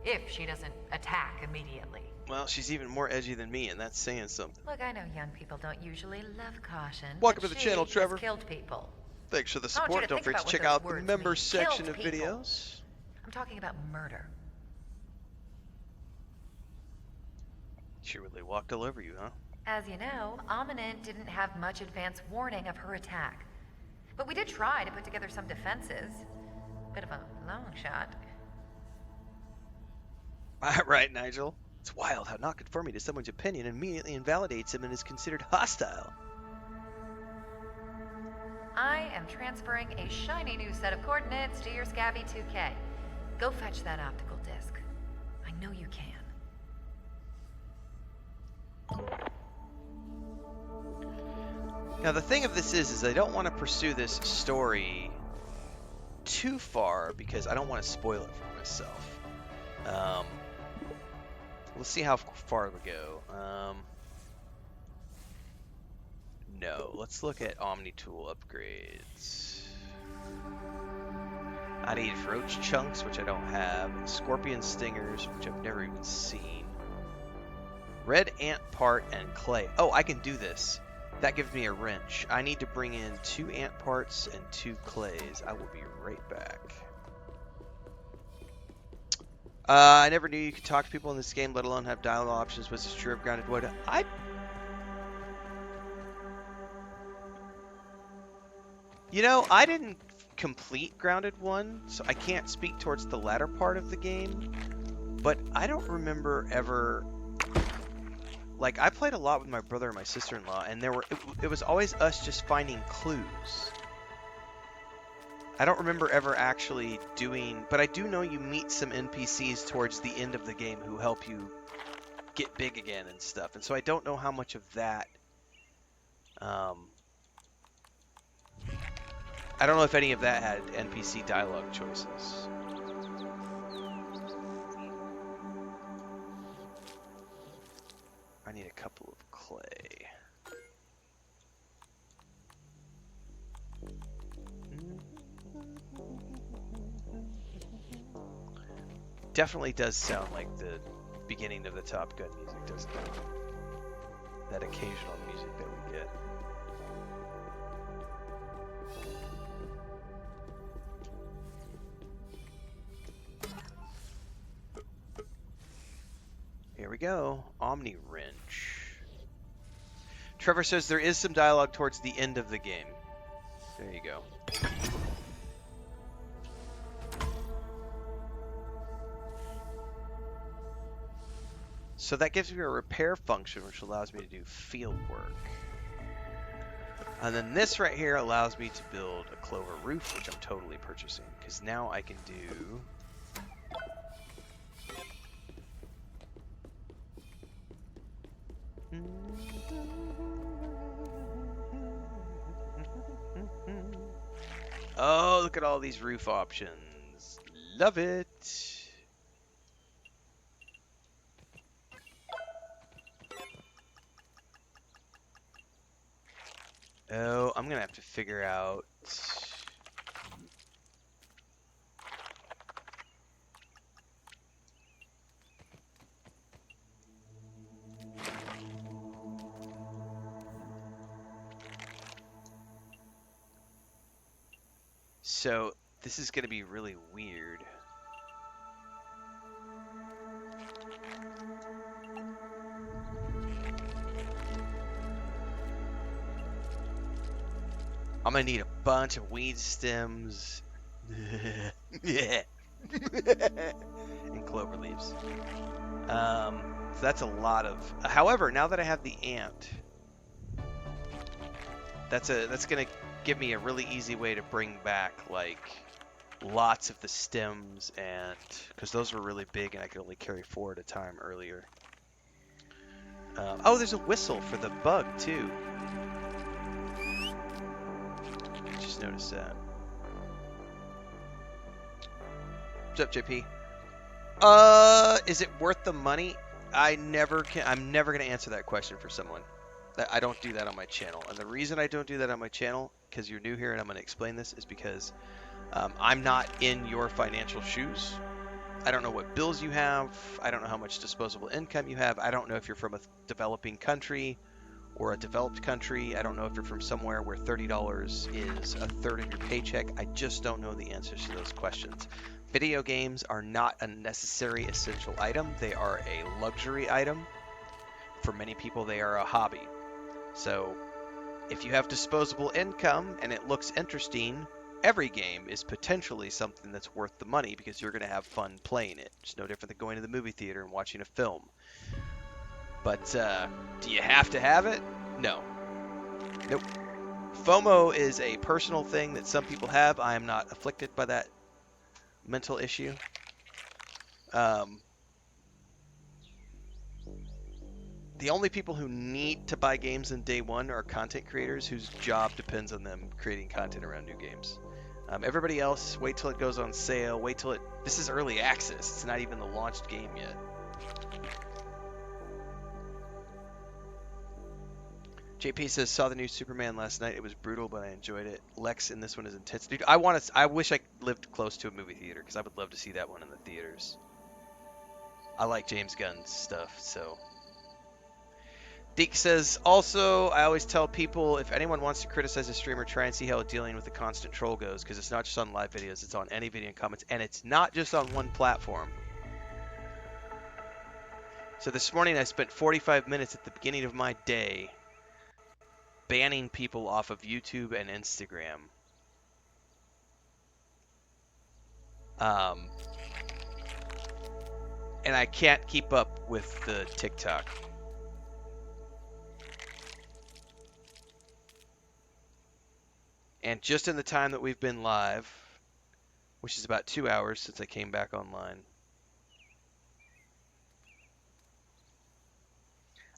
If she doesn't attack immediately. Well, she's even more edgy than me, and that's saying something. Look, I know young people don't usually love caution, Welcome but to the she channel, has Trevor. killed people. Thanks for the I want you support. to Don't think forget about to what check those out the words members mean. section Killed of people. videos. I'm talking about murder. She really walked all over you, huh? As you know, Ominent didn't have much advance warning of her attack. But we did try to put together some defenses. Bit of a long shot. Right, Nigel. It's wild how not conforming to someone's opinion immediately invalidates him and is considered hostile. I am transferring a shiny new set of coordinates to your Scabby 2K. Go fetch that optical disc. I know you can. Now the thing of this is I don't want to pursue this story too far because I don't want to spoil it for myself. Let's see how far we go. No, let's look at Omni-Tool upgrades. I need roach chunks, which I don't have, scorpion stingers, which I've never even seen, red ant part, and clay. Oh, I can do this. That gives me a wrench. I need to bring in 2 ant parts and 2 clays. I will be right back. I never knew you could talk to people in this game, let alone have dialogue options. Was this true of Grounded Wood? You know, I didn't complete Grounded 1, so I can't speak towards the latter part of the game. But I don't remember ever... Like, I played a lot with my brother and my sister-in-law, and it was always us just finding clues. I don't remember ever actually doing... But I do know you meet some NPCs towards the end of the game who help you get big again and stuff. And so I don't know how much of that... I don't know if any of that had NPC dialogue choices. I need a couple of clay. Definitely does sound like the beginning of the Top Gun music, doesn't it? That occasional music that we get. Here we go. Omni Wrench. Trevor says there is some dialogue towards the end of the game. There you go. So that gives me a repair function, which allows me to do field work. And then this right here allows me to build a clover roof, which I'm totally purchasing, because now I can do... Oh, look at all these roof options. Love it. Oh, I'm gonna have to figure out... So, this is gonna be really weird. I'm gonna need a bunch of weed stems. Yeah. And clover leaves. So that's a lot of... However, now that I have the ant, that's gonna give me a really easy way to bring back, like, lots of the stems, and... Because those were really big and I could only carry 4 at a time earlier. Oh, there's a whistle for the bug, too. Just noticed that. What's up, JP? Is it worth the money? I'm never gonna answer that question for someone. I don't do that on my channel. And the reason I don't do that on my channel, because you're new here and I'm gonna explain this, is because I'm not in your financial shoes. I don't know what bills you have. I don't know how much disposable income you have. I don't know if you're from a developing country or a developed country. I don't know if you're from somewhere where $30 is a third of your paycheck. I just don't know the answers to those questions. Video games are not a necessary essential item. They are a luxury item. For many people, they are a hobby. So if you have disposable income and it looks interesting, every game is potentially something that's worth the money because you're going to have fun playing it. It's no different than going to the movie theater and watching a film. But do you have to have it? No. Nope. FOMO is a personal thing that some people have. I am not afflicted by that mental issue. The only people who need to buy games in day one are content creators whose job depends on them creating content around new games. Everybody else, wait till it goes on sale. Wait till it... This is early access. It's not even the launched game yet. JP says, saw the new Superman last night. It was brutal, but I enjoyed it. Lex in this one is intense. Dude, I wish I lived close to a movie theater because I would love to see that one in the theaters. I like James Gunn's stuff, so... Deke says, also, I always tell people, if anyone wants to criticize a streamer, try and see how dealing with the constant troll goes, because it's not just on live videos, it's on any video and comments, and it's not just on one platform. So this morning I spent 45 minutes at the beginning of my day banning people off of YouTube and Instagram. And I can't keep up with the TikTok. And just in the time that we've been live, which is about 2 hours since I came back online,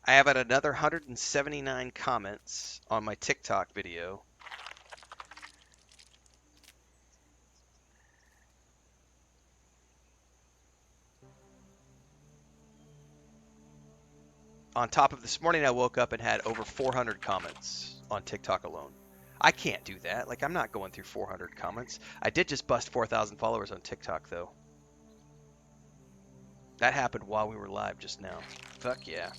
I have had another 179 comments on my TikTok video. On top of this morning, I woke up and had over 400 comments on TikTok alone. I can't do that. Like, I'm not going through 400 comments. I did just bust 4,000 followers on TikTok, though. That happened while we were live just now. Fuck yeah.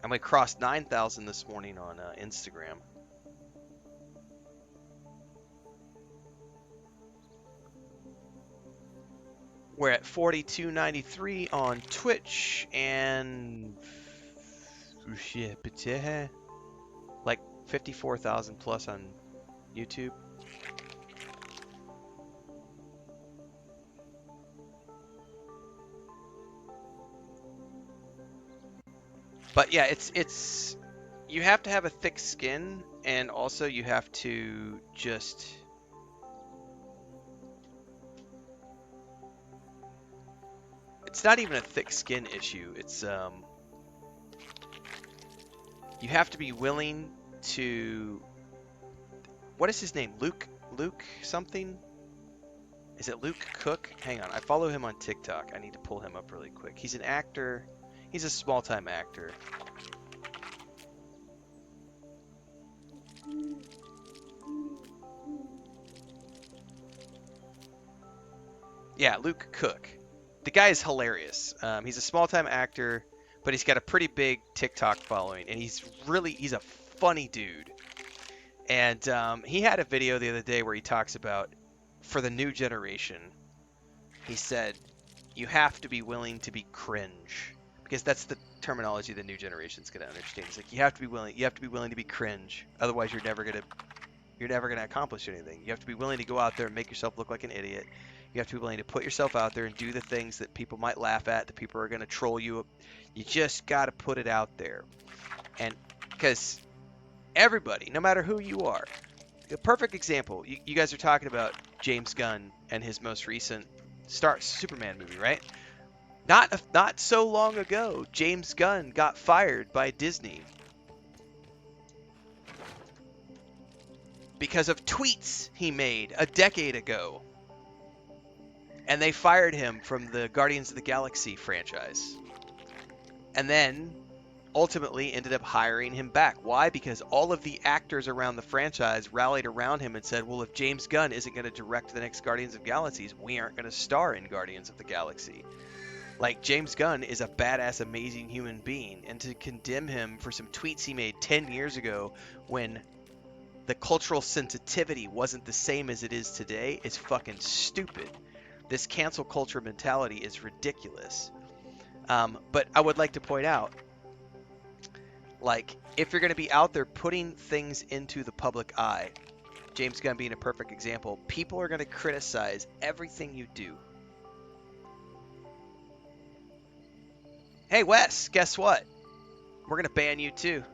And we crossed 9,000 this morning on Instagram. We're at 42.93 on Twitch and like 54,000 plus on YouTube. But yeah, it's you have to have a thick skin, and also you have to just it's not even a thick skin issue. It's you have to be willing to, what is his name? Luke something? Is it Luke Cook? Hang on, I follow him on TikTok. I need to pull him up really quick. He's an actor. He's a small-time actor. Yeah, Luke Cook. The guy is hilarious. He's a small-time actor, but he's got a pretty big TikTok following, and he's a funny dude. And he had a video the other day where he talks about, for the new generation, he said, you have to be willing to be cringe. Because that's the terminology the new generation's gonna understand. It's like you have to be willing to be cringe. Otherwise you're never gonna accomplish anything. You have to be willing to go out there and make yourself look like an idiot. You have to be willing to put yourself out there and do the things that people might laugh at, that people are gonna troll you. You just gotta put it out there. And because everybody, no matter who you are, a perfect example, you guys are talking about James Gunn and his most recent Superman movie, right? Not so long ago, James Gunn got fired by Disney because of tweets he made a decade ago. And they fired him from the Guardians of the Galaxy franchise. And then, ultimately ended up hiring him back. Why? Because all of the actors around the franchise rallied around him and said, well, if James Gunn isn't going to direct the next Guardians of Galaxies, we aren't going to star in Guardians of the Galaxy. Like, James Gunn is a badass, amazing human being, and to condemn him for some tweets he made 10 years ago when the cultural sensitivity wasn't the same as it is today is fucking stupid. This cancel culture mentality is ridiculous. But I would like to point out, like, if you're going to be out there putting things into the public eye, James Gunn being a perfect example, people are going to criticize everything you do. Hey, Wes, guess what? We're going to ban you too.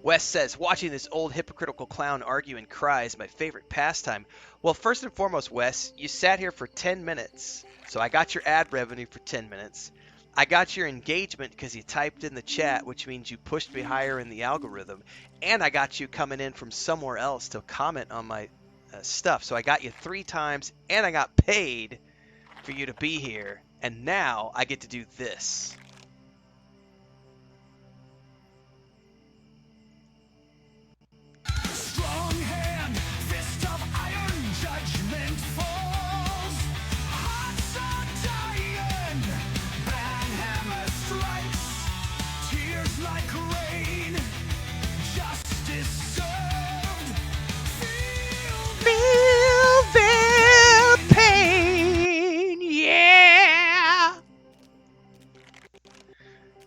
Wes says, watching this old hypocritical clown argue and cry is my favorite pastime. Well, first and foremost, Wes, you sat here for 10 minutes, so I got your ad revenue for 10 minutes. I got your engagement because you typed in the chat, which means you pushed me higher in the algorithm. And I got you coming in from somewhere else to comment on my stuff. So I got you 3 times, and I got paid for you to be here. And now I get to do this. Strong hand, fist of iron, judgment falls. Hearts are dying, banhammer strikes. Tears like rain, justice served. Feel their pain, yeah!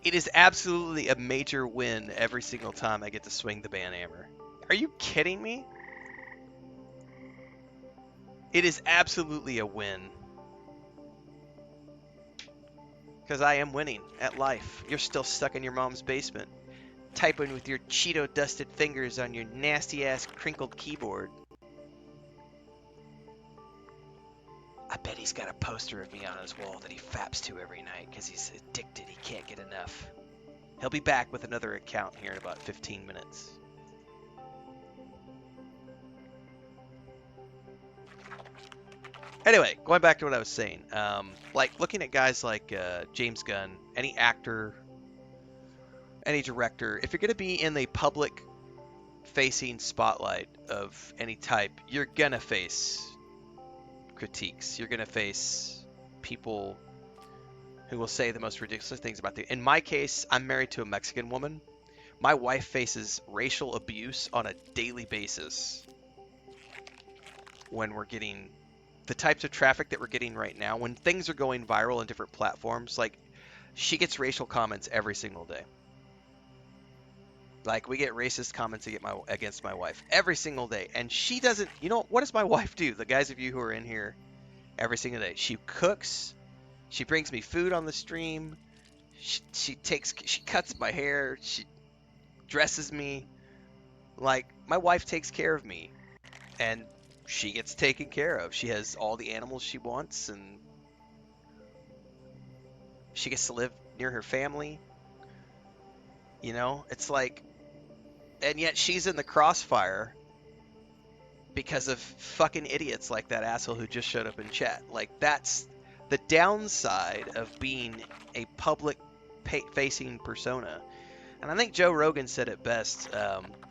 It is absolutely a major win every single time I get to swing the banhammer. Are you kidding me? It is absolutely a win. Because I am winning at life. You're still stuck in your mom's basement, typing with your Cheeto-dusted fingers on your nasty-ass crinkled keyboard. I bet he's got a poster of me on his wall that he faps to every night because he's addicted. He can't get enough. He'll be back with another account here in about 15 minutes. Anyway, going back to what I was saying, like looking at guys like James Gunn, any actor, any director, if you're going to be in the public-facing spotlight of any type, you're going to face critiques. You're going to face people who will say the most ridiculous things about you. In my case, I'm married to a Mexican woman. My wife faces racial abuse on a daily basis when we're getting the types of traffic that we're getting right now, when things are going viral on different platforms. Like, she gets racial comments every single day. Like, we get racist comments against my wife every single day, and she doesn't. You know, what does my wife do? The guys of you who are in here every single day, she cooks, she brings me food on the stream, she cuts my hair, she dresses me. Like, my wife takes care of me, and she gets taken care of. She has all the animals she wants, and she gets to live near her family. You know, it's like, and yet she's in the crossfire because of fucking idiots like that asshole who just showed up in chat. Like, that's the downside of being a public-facing persona. And I think Joe Rogan said it best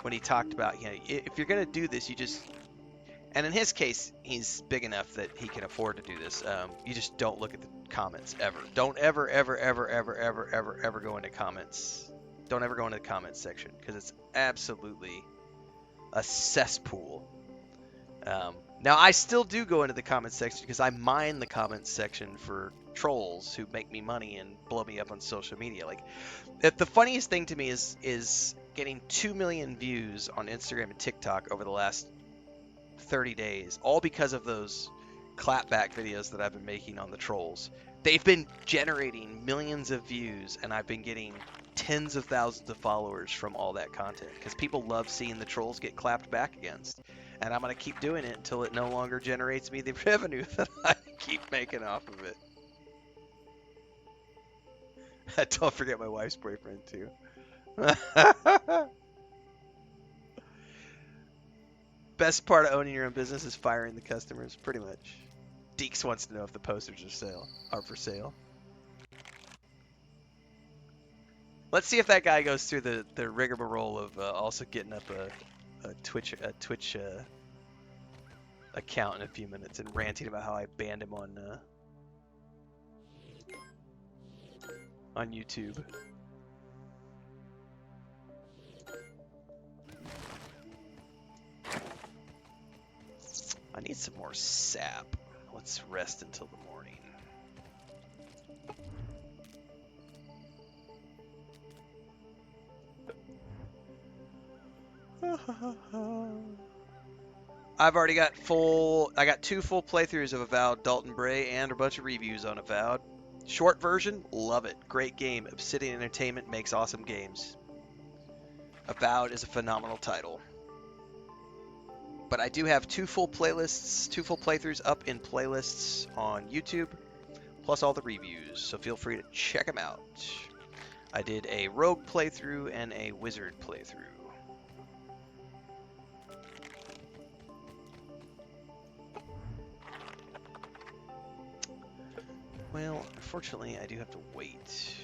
when he talked about, you know, if you're going to do this, you just... And in his case, he's big enough that he can afford to do this. You just don't look at the comments ever. Don't ever go into comments. Don't ever go into the comments section, because it's absolutely a cesspool. Now, I still do go into the comments section because I mine the comments section for trolls who make me money and blow me up on social media. Like, the funniest thing to me is getting 2 million views on Instagram and TikTok over the last 30 days, all because of those clapback videos that I've been making on the trolls. They've been generating millions of views, and I've been getting tens of thousands of followers from all that content because people love seeing the trolls get clapped back against. And I'm going to keep doing it until it no longer generates me the revenue that I keep making off of it. Don't forget my wife's boyfriend, too. Best part of owning your own business is firing the customers, pretty much. Deeks wants to know if the posters are for sale. Let's see if that guy goes through the rigmarole of also getting up a Twitch account in a few minutes and ranting about how I banned him on YouTube. I need some more sap. Let's rest until the morning. I've already got I got 2 full playthroughs of Avowed Dalton Bray and a bunch of reviews on Avowed. Short version, love it. Great game. Obsidian Entertainment makes awesome games. Avowed is a phenomenal title. But I do have 2 full playthroughs up in playlists on YouTube, plus all the reviews, so feel free to check them out. I did a rogue playthrough and a wizard playthrough. Well, unfortunately, I do have to wait.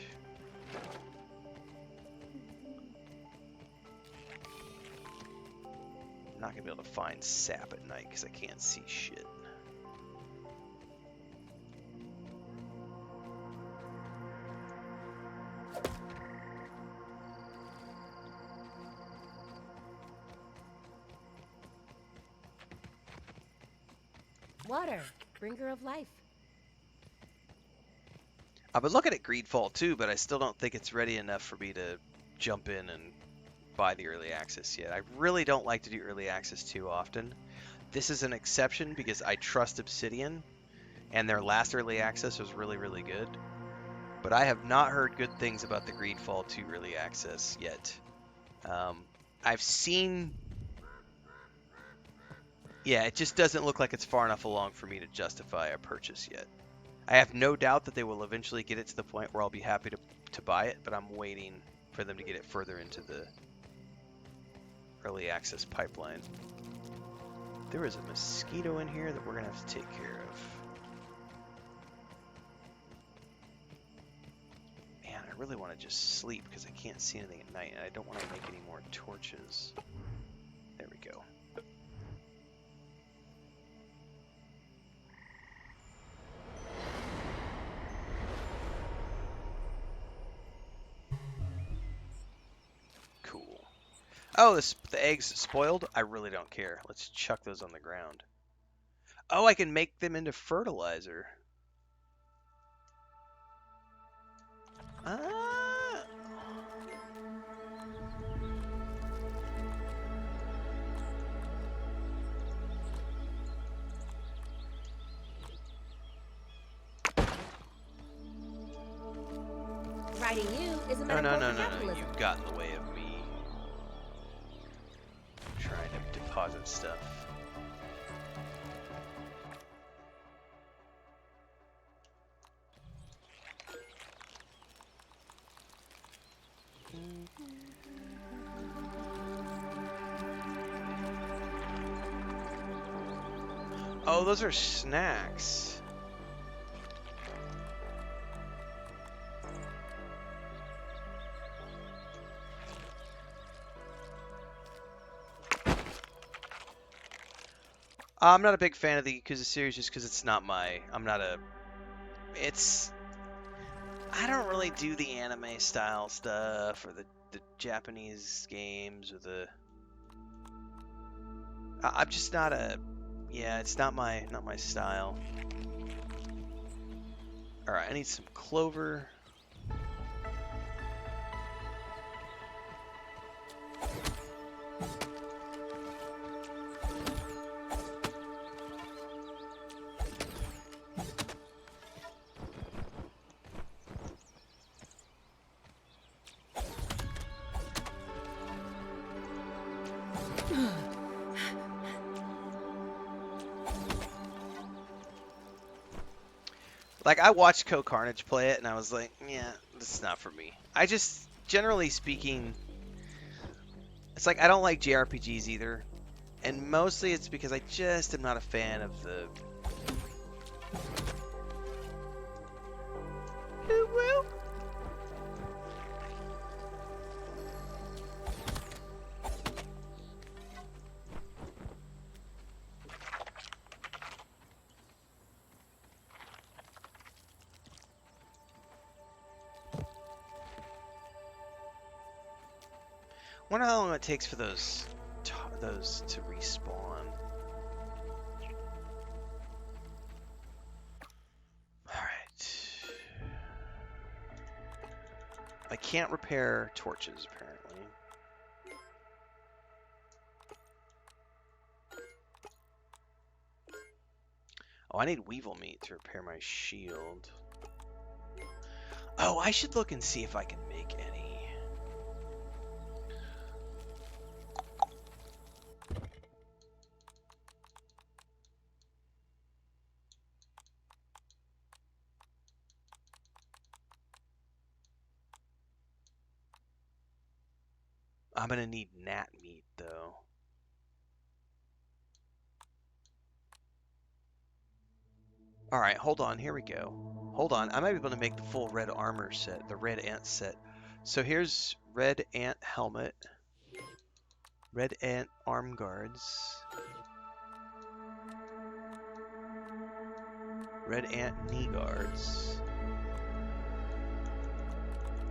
I'm not going to be able to find sap at night because I can't see shit. Water, bringer of life. I've been looking at Greedfall too, but I still don't think it's ready enough for me to jump in and buy the early access yet. I really don't like to do early access too often. This is an exception because I trust Obsidian, and their last early access was really, really good. But I have not heard good things about the Greedfall 2 early access yet. I've seen... Yeah, it just doesn't look like it's far enough along for me to justify a purchase yet. I have no doubt that they will eventually get it to the point where I'll be happy to buy it, but I'm waiting for them to get it further into the early access pipeline. There is a mosquito in here that we're going to have to take care of. Man, I really want to just sleep because I can't see anything at night, and I don't want to make any more torches. There we go. Oh, the eggs spoiled? I really don't care. Let's chuck those on the ground. Oh, I can make them into fertilizer. Ah. Writing you is a No, metaphor no, for no. capitalism. You've got in the way of me trying to deposit stuff. Oh, those are snacks. I'm not a big fan of the Yakuza series just because it's not my... I don't really do the anime style stuff or the Japanese games or the... I'm just not a... Yeah, it's not my style. Alright, I need some clover. Like, I watched Co Carnage play it, and I was like, yeah, this is not for me. I just, generally speaking, it's like I don't like JRPGs either. And mostly it's because I just am not a fan of the... Wonder how long it takes for those to respawn. Alright. I can't repair torches, apparently. Oh, I need weevil meat to repair my shield. Oh, I should look and see if I can make any. I'm gonna need gnat meat, though. Alright, hold on, here we go. Hold on, I might be able to make the full red armor set, the red ant set. So here's red ant helmet, red ant arm guards, red ant knee guards.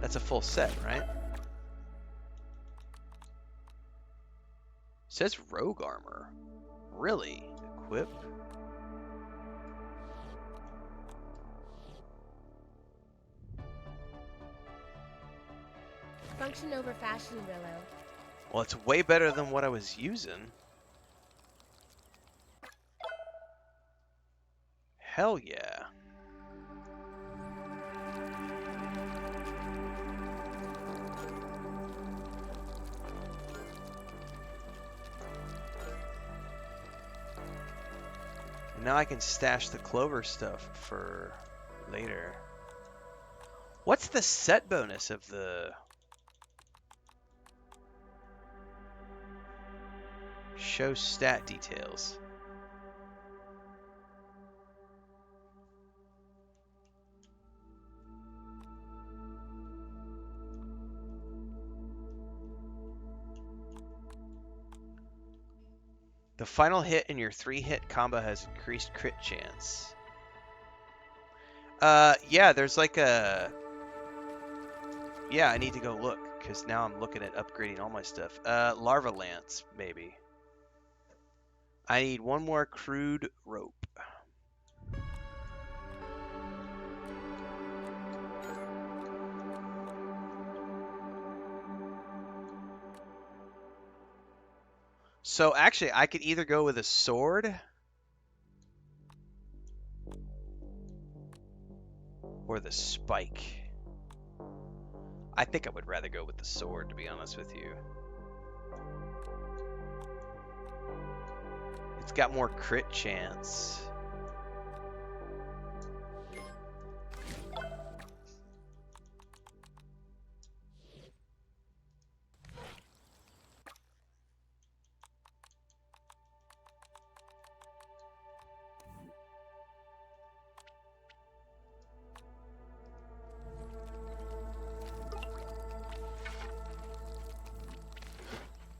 That's a full set, right? Says rogue armor. Really? Equip? Function over fashion, Willow. Well, it's way better than what I was using. Hell yeah. And now I can stash the clover stuff for later. What's the set bonus of the... Show stat details. The final hit in your 3-hit combo has increased crit chance. Yeah, there's like a... Yeah, I need to go look, because now I'm looking at upgrading all my stuff. Larva Lance, maybe. I need one more crude rope. So actually, I could either go with a sword or the spike. I think I would rather go with the sword, to be honest with you. It's got more crit chance.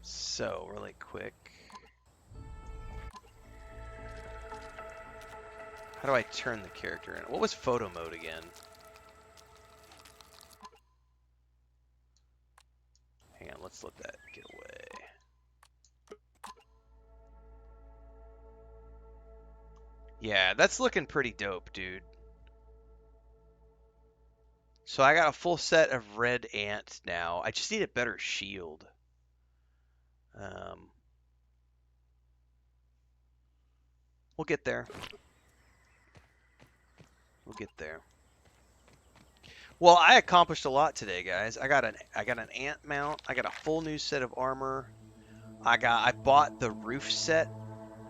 So, really quick. How do I turn the character in? What was photo mode again? Hang on, let's let that get away. Yeah, that's looking pretty dope, dude. So I got a full set of red ant now. I just need a better shield. We'll get there. We'll get there. Well, I accomplished a lot today, guys. I got an ant mount. I got a full new set of armor. I bought the roof set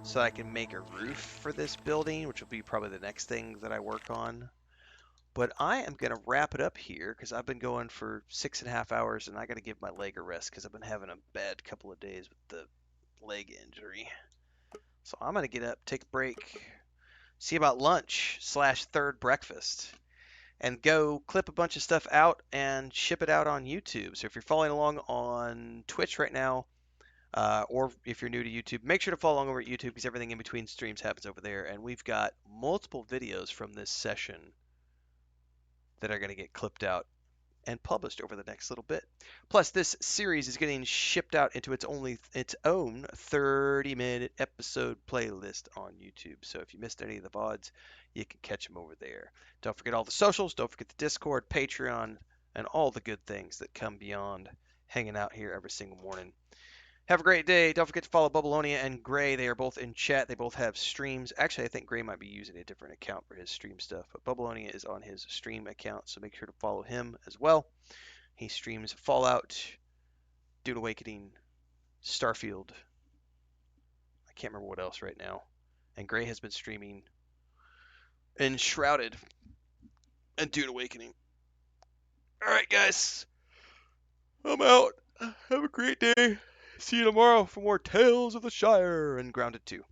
so I can make a roof for this building, which will be probably the next thing that I work on. But I am gonna wrap it up here because I've been going for 6.5 hours, and I got to give my leg a rest because I've been having a bad couple of days with the leg injury. So I'm gonna get up, take a break, see about lunch / third breakfast, and go clip a bunch of stuff out and ship it out on YouTube. So if you're following along on Twitch right now, or if you're new to YouTube, make sure to follow along over at YouTube because everything in between streams happens over there. And we've got multiple videos from this session that are going to get clipped out and published over the next little bit. Plus, this series is getting shipped out into its own 30-minute episode playlist on YouTube. So if you missed any of the VODs, you can catch them over there. Don't forget all the socials. Don't forget the Discord, Patreon, and all the good things that come beyond hanging out here every single morning. Have a great day. Don't forget to follow Bubbleonia and Gray. They are both in chat. They both have streams. Actually, I think Gray might be using a different account for his stream stuff, but Bubbleonia is on his stream account, so make sure to follow him as well. He streams Fallout, Dune Awakening, Starfield. I can't remember what else right now. And Gray has been streaming Enshrouded and Dune Awakening. All right, guys. I'm out. Have a great day. See you tomorrow for more Tales of the Shire and Grounded 2.